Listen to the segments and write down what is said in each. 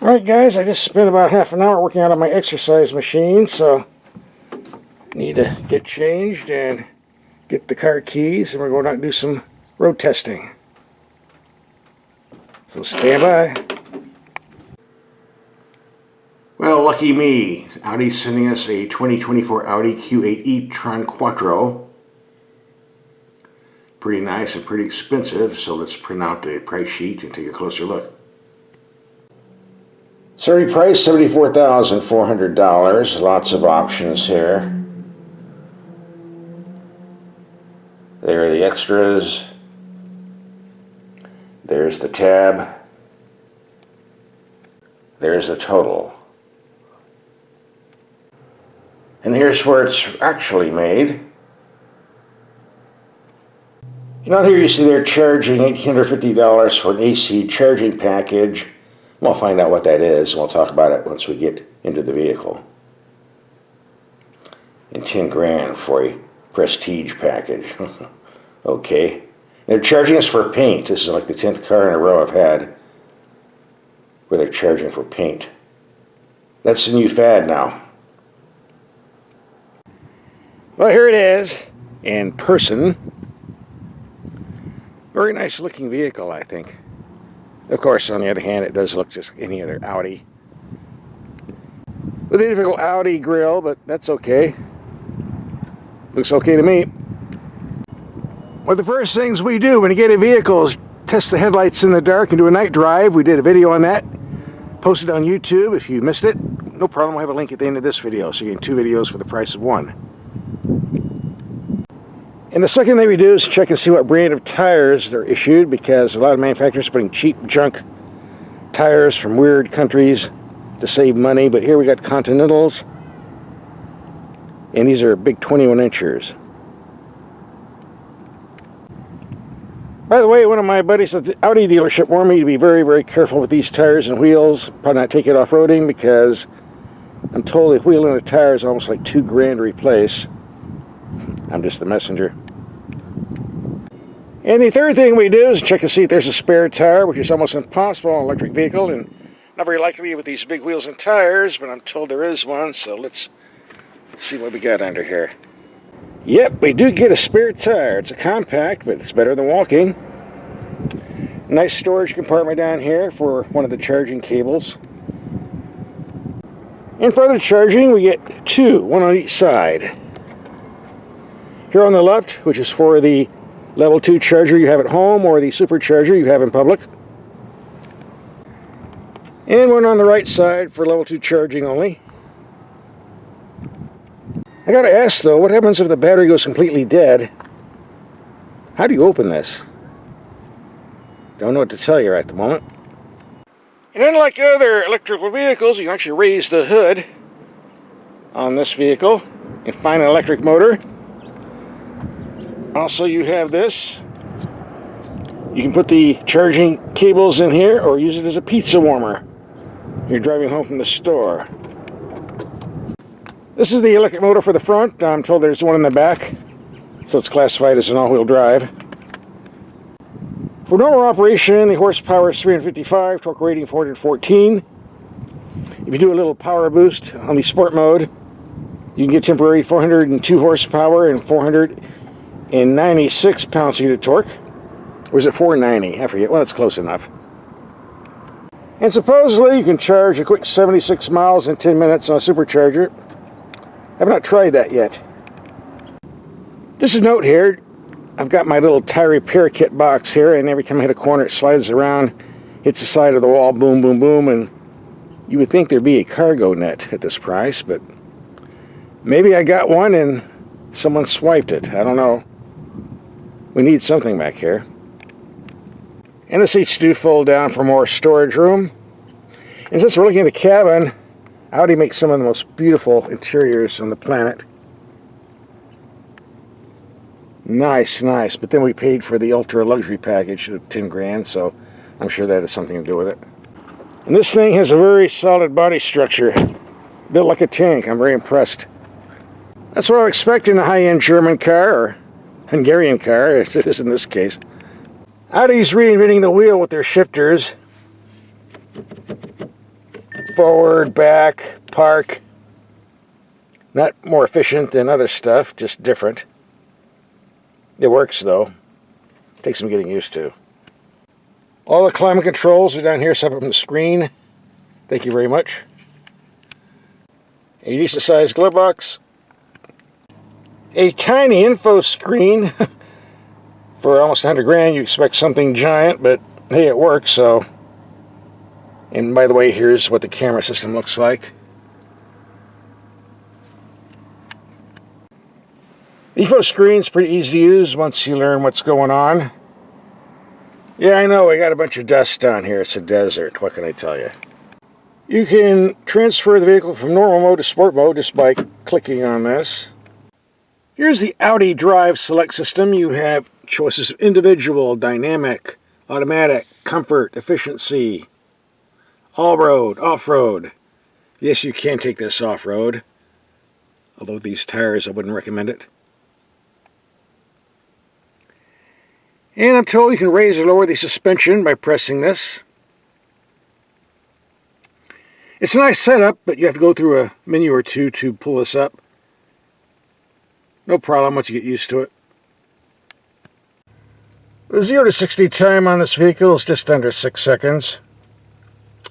Alright guys, I just spent about half an hour working out on my exercise machine, so need to get changed and get the car keys, and we're going out and do some road testing. So stand by. Well, lucky me. Audi's sending us a 2024 Audi Q8 e-tron Quattro. Pretty nice and pretty expensive, so let's print out the price sheet and take a closer look. Starting price $74,400. Lots of options here. There are the extras. There's the tab. There's the total. And here's where it's actually made. And out here you see they're charging $1,850 for an AC charging package. We'll find out what that is, and we'll talk about it once we get into the vehicle. And $10,000 for a prestige package. Okay. They're charging us for paint. This is like the 10th car in a row I've had where they're charging for paint. That's the new fad now. Well, here it is in person. Very nice looking vehicle, I think. Of course, on the other hand, it does look just like any other Audi. With a typical Audi grille, but that's okay. Looks okay to me. One of the first things we do when you get a vehicle is test the headlights in the dark and do a night drive. We did a video on that. Posted on YouTube. If you missed it, no problem. We'll have a link at the end of this video, so you get 2 videos for the price of 1. And the second thing we do is check and see what brand of tires they're issued, because a lot of manufacturers are putting cheap junk tires from weird countries to save money. But here we got Continentals, and these are big 21-inchers. By the way, one of my buddies at the Audi dealership warned me to be very, very careful with these tires and wheels. Probably not take it off-roading, because I'm told a wheel and a tire is almost like $2,000 to replace. I'm just the messenger. And the third thing we do is check to see if there's a spare tire, which is almost impossible on an electric vehicle and not very likely with these big wheels and tires, but I'm told there is one, so let's see what we got under here. Yep, we do get a spare tire. It's a compact, but it's better than walking. Nice storage compartment down here for one of the charging cables. And for the charging, we get 2, one on each side. Here on the left, which is for the level 2 charger you have at home or the supercharger you have in public. And one on the right side for level 2 charging only. I gotta ask though, what happens if the battery goes completely dead? How do you open this? Don't know what to tell you right at the moment. And unlike other electrical vehicles, you can actually raise the hood on this vehicle and find an electric motor. Also, you have this. You can put the charging cables in here or use it as a pizza warmer. You're driving home from the store. This is the electric motor for the front. I'm told there's one in the back, so it's classified as an all-wheel drive. For normal operation, the horsepower is 355, torque rating 414. If you do a little power boost on the sport mode, you can get temporary 402 horsepower and 496 pounds-feet of torque. Or is it 490? I forget. Well, that's close enough. And supposedly you can charge a quick 76 miles in 10 minutes on a supercharger. I've not tried that yet. Just a note here, I've got my little tire repair kit box here, and every time I hit a corner it slides around, hits the side of the wall, boom, boom, boom, and you would think there'd be a cargo net at this price, but maybe I got one and someone swiped it. I don't know. We need something back here. And the seats do fold down for more storage room. And since we're looking at the cabin, Audi makes some of the most beautiful interiors on the planet. Nice, nice. But then we paid for the ultra luxury package of $10,000, so I'm sure that has something to do with it. And this thing has a very solid body structure, built like a tank. I'm very impressed. That's what I expect in a high-end German car, or Hungarian car, as it is in this case. Audi's reinventing the wheel with their shifters. forward, back, park. Not more efficient than other stuff, just different. It works though. Takes some getting used to. All the climate controls are down here separate from the screen. Thank you very much. A decent sized glove box. A tiny info screen. For almost 100 grand you expect something giant, but hey, it works, so. And by the way, here's what the camera system looks like. The info screen's pretty easy to use once you learn what's going on. Yeah, I know, we got a bunch of dust down here. It's a desert. What can I tell you? You can transfer the vehicle from normal mode to sport mode just by clicking on this. Here's the Audi Drive Select system. You have choices of individual, dynamic, automatic, comfort, efficiency, all-road, off-road. Yes, you can take this off-road. Although these tires, I wouldn't recommend it. And I'm told you can raise or lower the suspension by pressing this. It's a nice setup, but you have to go through a menu or two to pull this up. No problem once you get used to it. The 0 to 60 time on this vehicle is just under 6 seconds.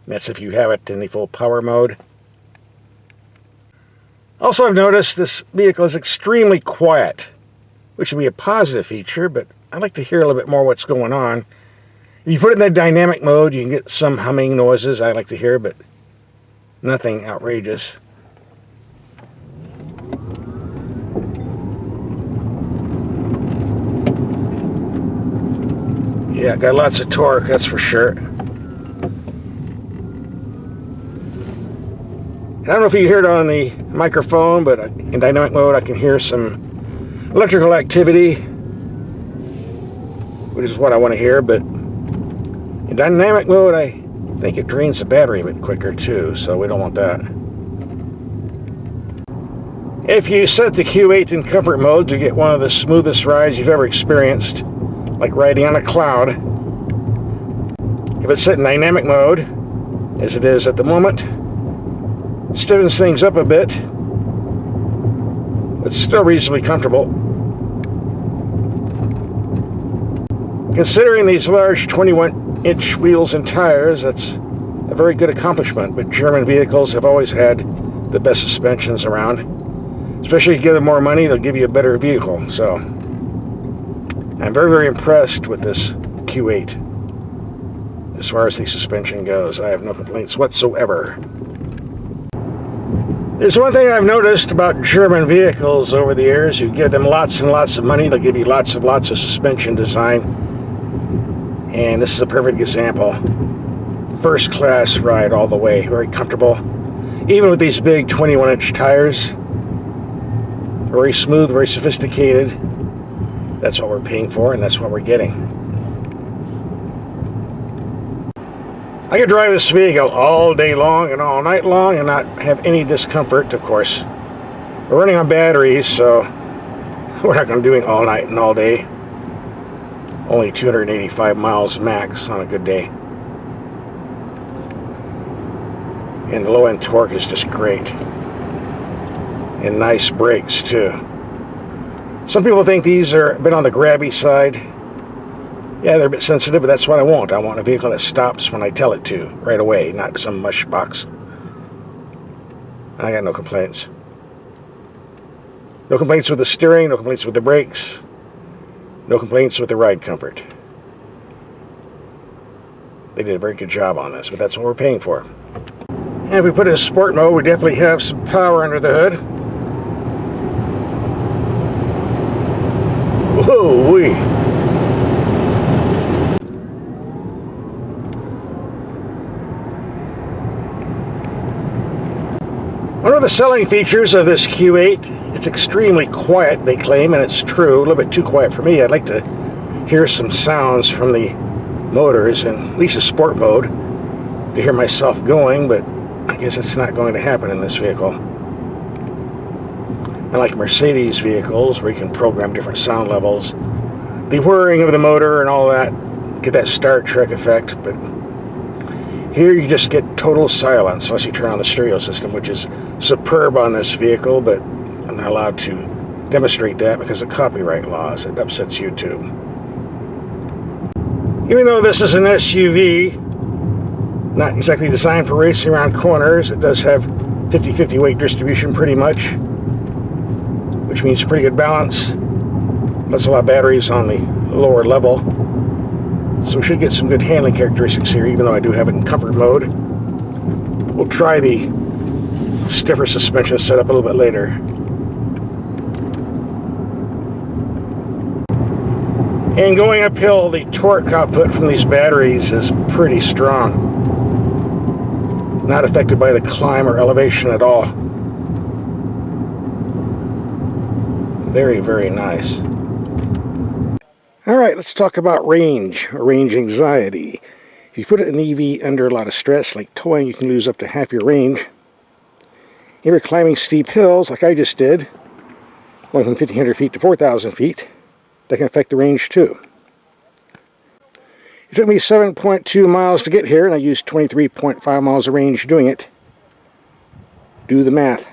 That's if you have it in the full power mode. Also, I've noticed this vehicle is extremely quiet, which would be a positive feature, but I'd like to hear a little bit more what's going on. If you put it in that dynamic mode, you can get some humming noises I like to hear, but nothing outrageous. Yeah, got lots of torque, that's for sure. I don't know if you can hear it on the microphone, but in dynamic mode I can hear some electrical activity, which is what I want to hear, but in dynamic mode I think it drains the battery a bit quicker too, so we don't want that. If you set the Q8 in comfort mode to get one of the smoothest rides you've ever experienced, like riding on a cloud, if it's set in dynamic mode, as it is at the moment, stiffens things up a bit, but still reasonably comfortable. Considering these large 21-inch wheels and tires, that's a very good accomplishment, but German vehicles have always had the best suspensions around. Especially if you give them more money, they'll give you a better vehicle. So I'm very, very impressed with this Q8 as far as the suspension goes. I have no complaints whatsoever. There's one thing I've noticed about German vehicles over the years. You give them lots and lots of money, they'll give you lots of suspension design. And this is a perfect example. First class ride all the way, very comfortable. Even with these big 21-inch tires. Very smooth, very sophisticated. That's what we're paying for, and that's what we're getting. I could drive this vehicle all day long and all night long and not have any discomfort, of course. We're running on batteries, so we're not going to be doing all night and all day. Only 285 miles max on a good day. And the low-end torque is just great. And nice brakes, too. Some people think these are a bit on the grabby side. Yeah, they're a bit sensitive, but that's what I want. I want a vehicle that stops when I tell it to, right away, not some mush box. I got no complaints. No complaints with the steering, no complaints with the brakes, no complaints with the ride comfort. They did a very good job on this, but that's what we're paying for. And if we put it in sport mode, we definitely have some power under the hood. Whoa-wee. One of the selling features of this Q8, it's extremely quiet, they claim, and it's true. A little bit too quiet for me. I'd like to hear some sounds from the motors, and at least a sport mode, to hear myself going, but I guess it's not going to happen in this vehicle. Unlike Mercedes vehicles, where you can program different sound levels, the whirring of the motor and all that, get that Star Trek effect, but Here you just get total silence unless you turn on the stereo system, which is superb on this vehicle, but I'm not allowed to demonstrate that because of copyright laws. It upsets YouTube. Even though this is an SUV, not exactly designed for racing around corners, it does have 50-50 weight distribution pretty much, which means pretty good balance. Plus a lot of batteries on the lower level. So we should get some good handling characteristics here, even though I do have it in comfort mode. We'll try the stiffer suspension setup a little bit later. And going uphill, the torque output from these batteries is pretty strong. Not affected by the climb or elevation at all. Very, very nice. Alright, let's talk about range, or range anxiety. If you put an EV under a lot of stress, like towing, you can lose up to half your range. If you're climbing steep hills, like I just did, going from 1,500 feet to 4,000 feet, that can affect the range too. It took me 7.2 miles to get here, and I used 23.5 miles of range doing it. Do the math.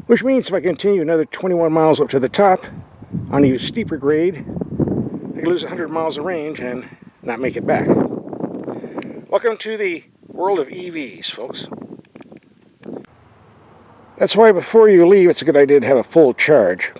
Which means if I continue another 21 miles up to the top, on a steeper grade, I can lose 100 miles of range and not make it back. Welcome to the world of EVs, folks. That's why before you leave, it's a good idea to have a full charge.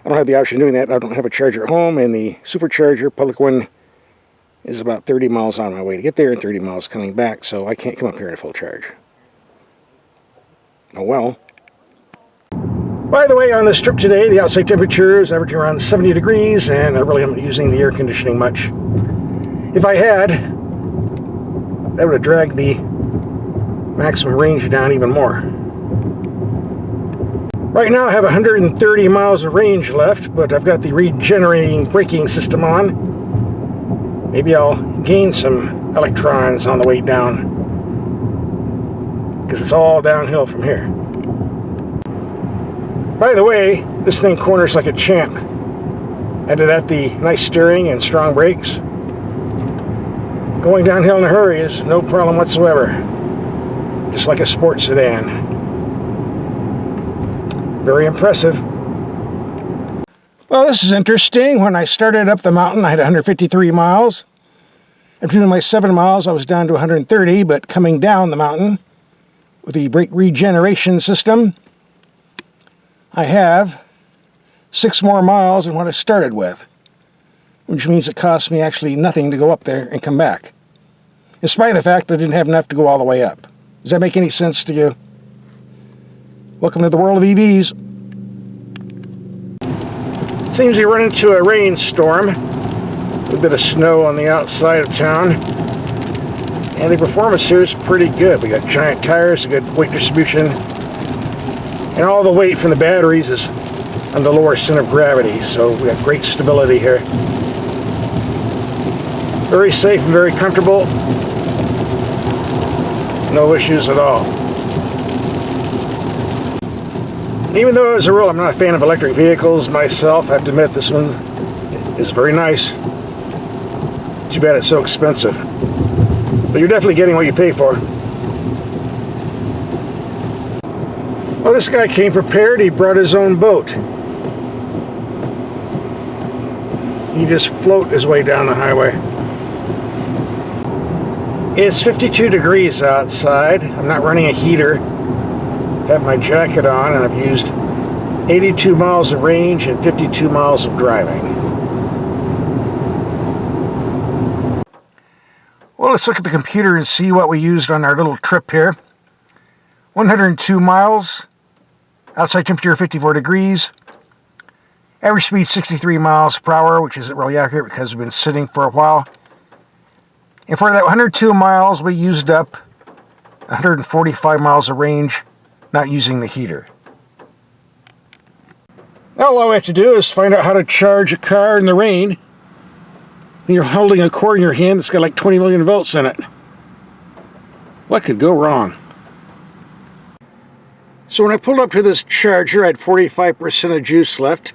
I don't have the option of doing that. I don't have a charger at home, and the supercharger, public one, is about 30 miles on my way to get there and 30 miles coming back, so I can't come up here in a full charge. Oh well. By the way, on this trip today, the outside temperature is averaging around 70 degrees, and I really am using the air conditioning much. If I had, that would have dragged the maximum range down even more. Right now I have 130 miles of range left, but I've got the regenerating braking system on. Maybe I'll gain some electrons on the way down, because it's all downhill from here. By the way, this thing corners like a champ. Add to that the nice steering and strong brakes. Going downhill in a hurry is no problem whatsoever. Just like a sports sedan. Very impressive. Well, this is interesting. When I started up the mountain, I had 153 miles. And between my 7 miles, I was down to 130, but coming down the mountain with the brake regeneration system, I have 6 more miles than what I started with, which means it cost me actually nothing to go up there and come back, in spite of the fact I didn't have enough to go all the way up. Does that make any sense to you? Welcome to the world of EVs. Seems we run into a rainstorm with a bit of snow on the outside of town, and the performance here is pretty good. We got giant tires, a good weight distribution, and all the weight from the batteries is on the lower center of gravity, so we got great stability here. Very safe and very comfortable. No issues at all. And even though as a rule I'm not a fan of electric vehicles myself, I have to admit this one is very nice. Too bad it's so expensive. But you're definitely getting what you pay for. Well, this guy came prepared. He brought his own boat. He just float his way down the highway. It's 52 degrees outside. I'm not running a heater. Have my jacket on, and I've used 82 miles of range and 52 miles of driving. Well, let's look at the computer and see what we used on our little trip here. 102 miles. Outside temperature 54 degrees. Average speed 63 miles per hour, which isn't really accurate because we've been sitting for a while. And for that 102 miles, we used up 145 miles of range, not using the heater. Now all we have to do is find out how to charge a car in the rain when you're holding a cord in your hand that's got like 20 million volts in it. What could go wrong? So when I pulled up to this charger, I had 45% of juice left.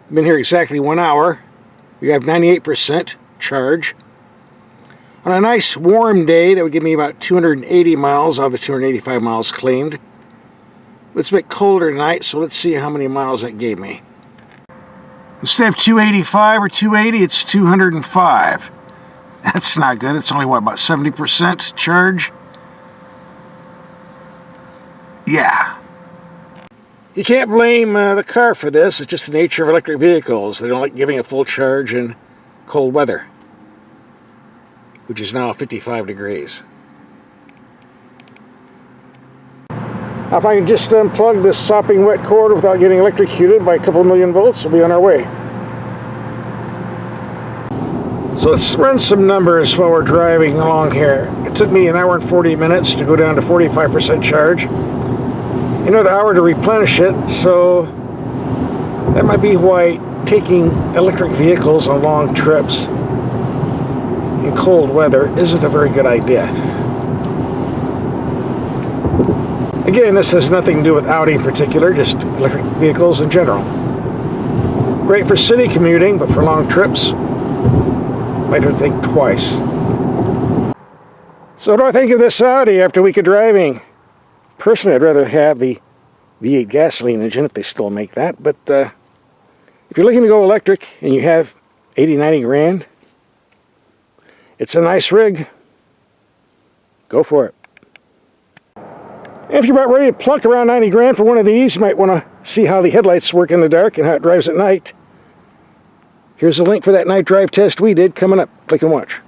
I've been here exactly 1 hour. We have 98% charge. On a nice warm day, that would give me about 280 miles out of the 285 miles claimed. It's a bit colder tonight, so let's see how many miles that gave me. Instead of 285 or 280, it's 205. That's not good. It's only, what, about 70% charge? Yeah. You can't blame the car for this. It's just the nature of electric vehicles. They don't like giving a full charge in cold weather, which is now 55 degrees. Now, if I can just unplug this sopping wet cord without getting electrocuted by a couple million volts, we'll be on our way. So let's run some numbers while we're driving along here. It took me 1 hour and 40 minutes to go down to 45% charge. Another hour to replenish it, so that might be why taking electric vehicles on long trips in cold weather isn't a very good idea. Again, this has nothing to do with Audi in particular, just electric vehicles in general. Great for city commuting, but for long trips, might have to think twice. So what do I think of this Audi after a week of driving? Personally, I'd rather have the V8 gasoline engine if they still make that, but if you're looking to go electric and you have 80, 90 grand, it's a nice rig. Go for it. If you're about ready to plunk around 90 grand for one of these, you might want to see how the headlights work in the dark and how it drives at night. Here's a link for that night drive test we did coming up. Click and watch.